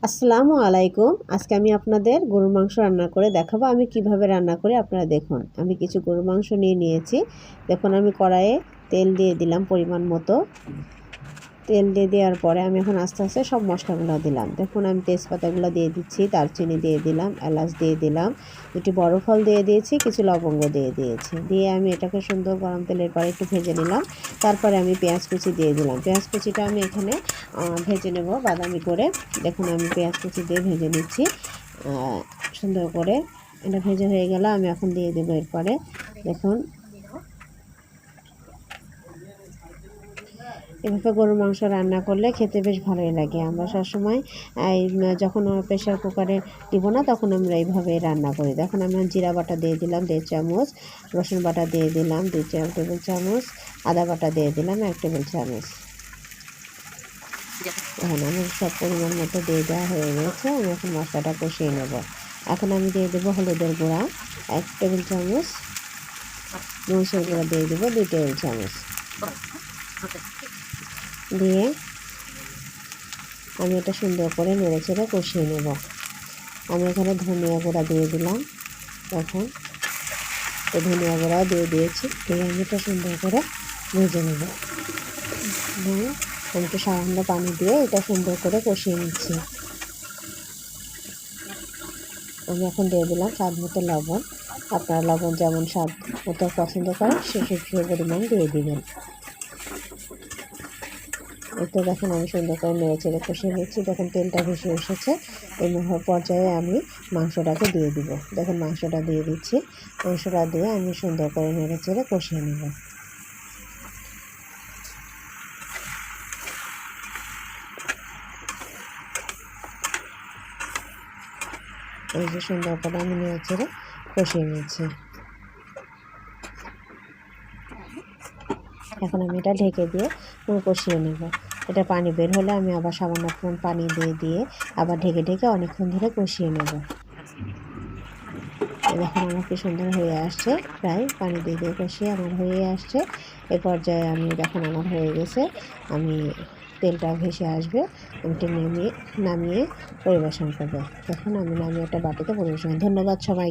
আসসালামু আলাইকুম। আজকে আমি আপনাদের গরুর মাংস রান্না করে দেখাবো। আমি কিভাবে রান্না করি আপনারা দেখুন। আমি কিছু গরুর মাংস নিয়েছি। দেখুন আমি কড়াইয়ে তেল দিয়ে দিলাম পরিমাণ মতো। তেল দিয়ে দেওয়ার পরে আমি এখন আস্তে আস্তে সব মশলাগুলো দিলাম। দেখুন আমি তেজপাতাগুলো দিয়ে দিচ্ছি, দারচিনি দিয়ে দিলাম, এলাচ দিয়ে দিলাম, একটু বড় ফল দিয়ে দিয়েছি, কিছু লবঙ্গ দিয়ে দিয়েছি। দিয়ে আমি এটাকে সুন্দর গরম তেলের পরে একটু ভেজে নিলাম। তারপরে আমি পেঁয়াজ কুচি দিয়ে দিলাম। পেঁয়াজ কুচিটা আমি এখানে ভেজে নেব বাদামি করে। দেখুন আমি পেঁয়াজ কুচি দিয়ে ভেজে নিচ্ছি সুন্দর করে। এটা ভেজে হয়ে গেলে আমি এখন দিয়ে দেবো এরপরে। দেখুন এভাবে গরুর মাংস রান্না করলে খেতে বেশ ভালোই লাগে। আমরা সবসময় যখন প্রেশার কুকারে দিব না তখন আমরা এইভাবে রান্না করি। দেখুন আমি জিরা বাটা দিয়ে দিলাম 1.5 চামচ, রসুন বাটা দিয়ে দিলাম 2 টেবিল চামচ, আদা বাটা দিয়ে দিলাম 1 টেবিল চামচ। এখন আমি সব পরিমাণ মতো দিয়ে দেওয়া হয়ে গেছে। আমি এখন মশলাটা কষিয়ে নেব। এখন আমি দিয়ে দেবো হলুদের গুঁড়া 1 টেবিল চামচ, মরিচের গুঁড়া দিয়ে দেবো 2 টেবিল চামচ। দিয়ে আমি এটা সুন্দর করে নেড়েচেড়ে কষিয়ে নেব। আমি এখানে ধনিয়া গুঁড়া দিয়ে দিলাম। এখন ধনিয়া গুঁড়াও দিয়ে দিয়েছি। দিয়ে আমি এটা সুন্দর করে ভেজে নেব। আমি একটু সামান্য পানি দিয়ে এটা সুন্দর করে কষিয়ে নিচ্ছি। আমি এখন দিয়ে দিলাম স্বাদ মতো লবণ। আপনারা লবণ যেমন স্বাদ মতো পছন্দ করেন সে পরিমাণ দিয়ে দিবেন। তো দেখুন আমি সুন্দর করে নেড়েচেড়ে কষিয়ে নিচ্ছি। দেখুন তেলটা ভেসে এসেছে। এই পর্যায়ে আমি মাংসটাকে দিয়ে দিব। দেখুন মাংসটা দিয়ে দিচ্ছি। মাংসটা দিয়ে আমি সুন্দর করে নেড়েচেড়ে কষিয়ে নেব। এই যে সুন্দর করে আমি নেড়েচেড়ে কষিয়ে নিচ্ছি। এখন আমি এটা ঢেকে দিয়ে কষিয়ে নেব। এটা পানি বের হলে আমি আবার সামান্য পানি দিয়ে আবার ঢেকে অনেকক্ষণ ধরে কষিয়ে নেব। দেখুন আমার কি সুন্দর হয়ে আসছে। প্রায় পানি দিয়ে কষিয়ে আমার হয়ে আসছে। এ পর্যায়ে আমি দেখুন আমার হয়ে গেছে। আমি তেলটা ভেসে আসবে। আমি নামিয়ে পরিবেশন করব। দেখুন আমি নামিয়ে একটা বাটিতে পরিবেশন। ধন্যবাদ সবাইকে।